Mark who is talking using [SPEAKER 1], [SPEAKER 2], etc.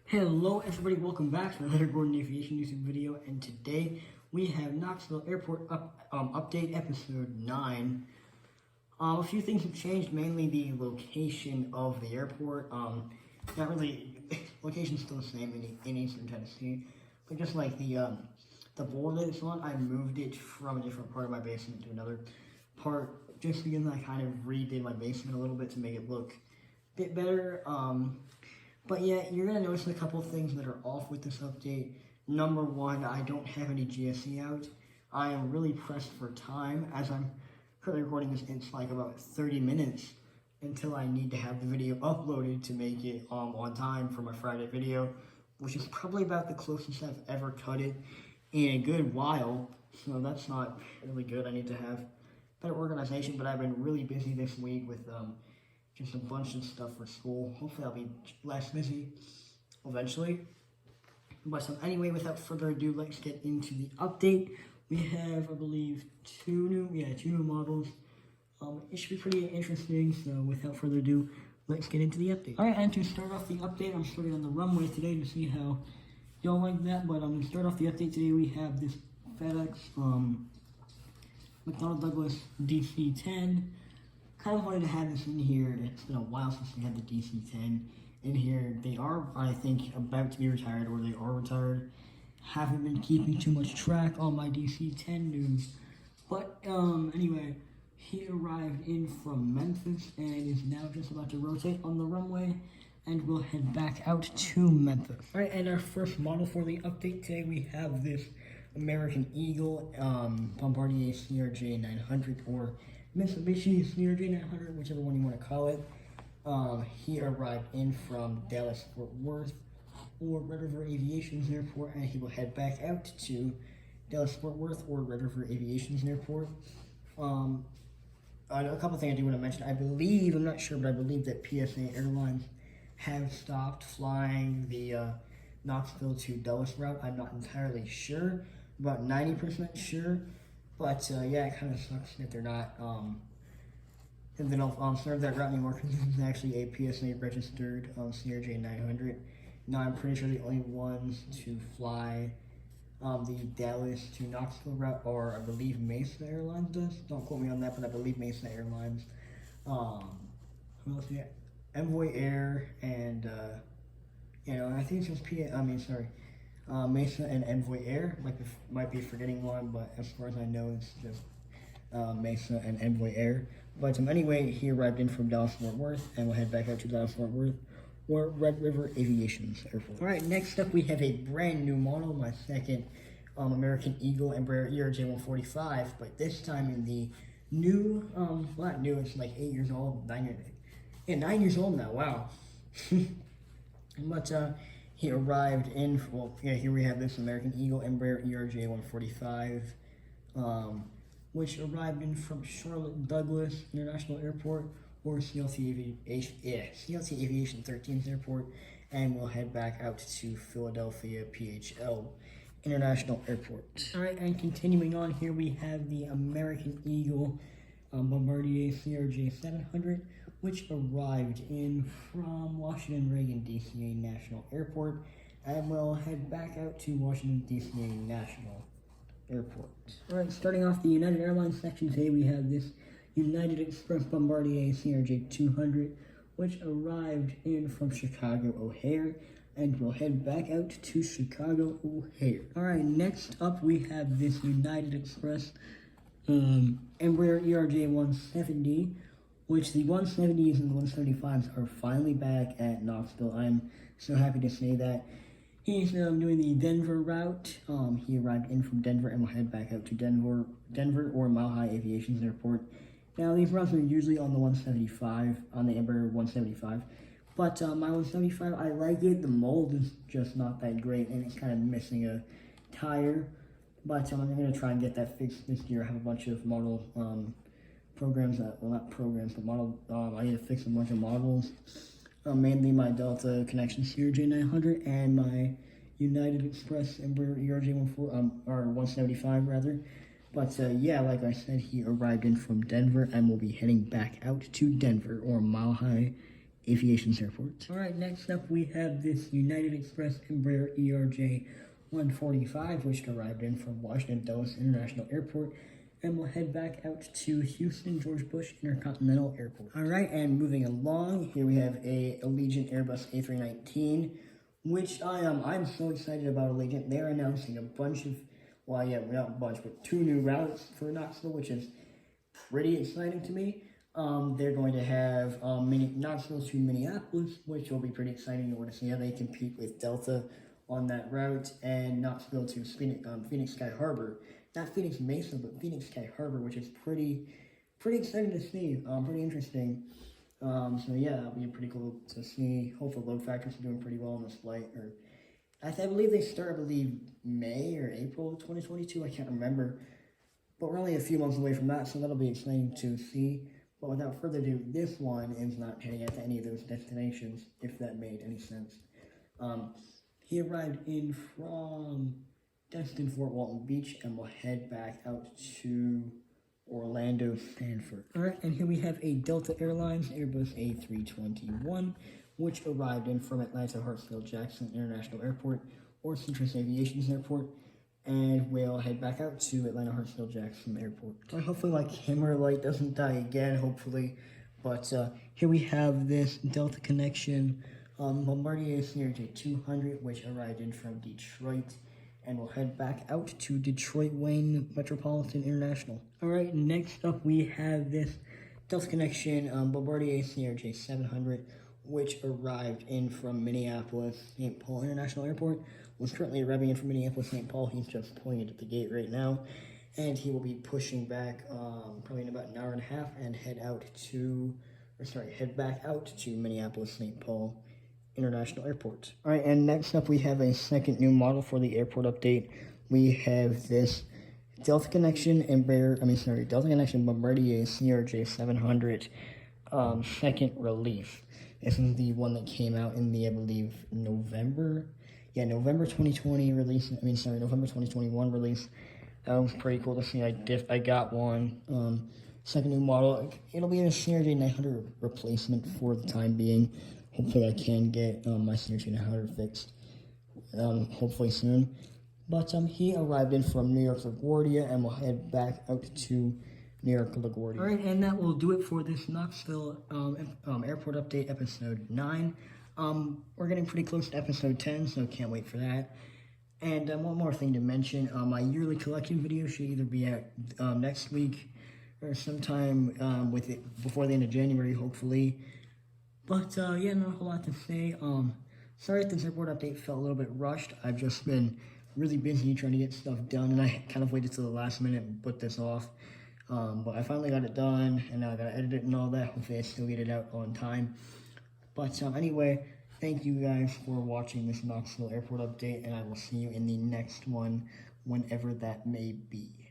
[SPEAKER 1] Hello everybody, welcome back to another Gordon Aviation YouTube video, and today we have Knoxville Airport update episode 9. A few things have changed, mainly the location of the airport. Not really, location's still the same in Eastern Tennessee, but just like the board that it's on, I moved it from a different part of my basement to another part, just because I kind of redid my basement a little bit to make it look a bit better. But yeah, you're going to notice a couple of things that are off with this update. Number one, I don't have any GSE out. I am really pressed for time. As I'm currently recording this, it's like about 30 minutes until I need to have the video uploaded to make it on time for my Friday video, which is probably about the closest I've ever cut it in a good while. So that's not really good. I need to have better organization, but I've been really busy this week with just a bunch of stuff for school. Hopefully I'll be less busy eventually. But anyway, without further ado, let's get into the update. We have, I believe, two new models. It should be pretty interesting, so without further ado, let's get into the update. Alright, and to start off the update, I'm starting on the runway today to see how y'all like that. But to start off the update today, we have this Fedex McDonnell Douglas DC-10. Kind of wanted to have this in here. It's been a while since we had the DC-10 in here. They are, I think, about to be retired, or they are retired. Haven't been keeping too much track on my DC-10 news. But anyway, he arrived in from Memphis and is now just about to rotate on the runway, and we'll head back out to Memphis. All right, and our first model for the update today, we have this American Eagle Bombardier CRJ 900, or Mitsubishi CRJ 900, whichever one you want to call it. He arrived in from Dallas-Fort Worth or Red River Aviation's Airport, and he will head back out to Dallas-Fort Worth or Red River Aviation's Airport. A couple things I do want to mention. I'm not sure, but I believe that PSA Airlines have stopped flying the Knoxville to Dulles route. I'm not entirely sure, about 90% sure. But yeah, it kind of sucks that they're not, and they don't serve that route anymore, because this is actually a PSA registered CRJ 900. Now I'm pretty sure the only ones to fly the Dallas to Knoxville route are, I believe, Mesa Airlines does. Don't quote me on that, but I believe Mesa Airlines. Who else? Yeah, Embraer and I think it's just Mesa and Embraer. Might be forgetting one, but as far as I know, it's just Mesa and Embraer. But anyway, he arrived in from Dallas-Fort Worth, and we'll head back out to Dallas-Fort Worth or Red River Aviation's Airport. All right, next up we have a brand new model, my second American Eagle Embraer ERJ-145, but this time in the new, not new, it's like 8 years old, 9 years old now, wow. But he arrived in, here we have this American Eagle Embraer ERJ-145, which arrived in from Charlotte Douglas International Airport, or CLT Aviation 13th Airport, and we'll head back out to Philadelphia PHL International Airport. All right, and continuing on here, we have the American Eagle Bombardier CRJ 700, which arrived in from Washington Reagan DCA National Airport, and we'll head back out to Washington DCA National Airport. All right, starting off the United Airlines section today, we have this United Express Bombardier CRJ 200, which arrived in from Chicago O'Hare, and we'll head back out to Chicago O'Hare. All right, next up we have this United Express Embraer ERJ 170, which the 170s and the 175s are finally back at Knoxville. I'm so happy to say that. He's doing the Denver route. He arrived in from Denver, and will head back out to Denver or Mile High Aviation's Airport. Now, these routes are usually on the 175, on the Embraer 175. But my 175, I like it. The mold is just not that great, and it's kind of missing a tire. But I'm going to try and get that fixed this year. I have a bunch of model programs, not programs, but model, I need to fix a bunch of models. Mainly my Delta Connection CRJ 900 and my United Express Embraer ERJ 175 rather. But yeah, like I said, he arrived in from Denver and will be heading back out to Denver or Mile High Aviation's Airport. All right, next up we have this United Express Embraer ERJ 145, which arrived in from Washington Dulles International Airport, and we'll head back out to Houston George Bush Intercontinental Airport. All right, and moving along, here we have a Allegiant Airbus A319, which I'm so excited about Allegiant. They're announcing a bunch of, well, yeah, not a bunch, but 2 new routes for Knoxville, which is pretty exciting to me. They're going to have Knoxville to Minneapolis, which will be pretty exciting in order to see how they compete with Delta on that route, and Knoxville to Phoenix Sky Harbor. Not Phoenix Mesa, but Phoenix Sky Harbor, which is pretty exciting to see, pretty interesting. So yeah, that'll be pretty cool to see. Hopefully load factors are doing pretty well on this flight. Or I believe they start, May or April 2022, I can't remember. But we're only a few months away from that, so that'll be exciting to see. But without further ado, this one is not heading out to any of those destinations, if that made any sense. He arrived in from Destin Fort Walton Beach, and we'll head back out to Orlando Stanford. All right, and here we have a Delta Airlines Airbus A321, which arrived in from Atlanta Hartsfield-Jackson International Airport, or Citrus Aviation's Airport, and we'll head back out to Atlanta Hartsfield-Jackson Airport. And hopefully my camera light doesn't die again, hopefully. But here we have this Delta Connection Bombardier CRJ 200, which arrived in from Detroit, and we'll head back out to Detroit Wayne Metropolitan International. All right, next up we have this Delta Connection Bombardier CRJ 700, which arrived in from Minneapolis St. Paul International Airport. Was currently arriving in from Minneapolis St. Paul. He's just pulling it at the gate right now, and he will be pushing back probably in about an hour and a half and head back out to Minneapolis St. Paul International Airport. All right, and next up we have a second new model for the airport update. We have this Delta Connection Bombardier CRJ 700 second release. This is the one that came out in the, I believe, November 2020 release. November 2021 release. That was pretty cool to see. I got one. Second new model. It'll be a CRJ 900 replacement for the time being. Hopefully I can get my CRJ 900 fixed, hopefully soon. But he arrived in from New York LaGuardia, and we'll head back out to New York LaGuardia. All right, and that will do it for this Knoxville airport update, episode 9. We're getting pretty close to episode 10, so can't wait for that. And one more thing to mention, my yearly collection video should either be out next week or sometime before the end of January, hopefully. But yeah, not a whole lot to say. Sorry if this airport update felt a little bit rushed. I've just been really busy trying to get stuff done, and I kind of waited till the last minute and put this off. But I finally got it done, and now I gotta edit it and all that. Hopefully I still get it out on time. But anyway, thank you guys for watching this Knoxville airport update, and I will see you in the next one, whenever that may be.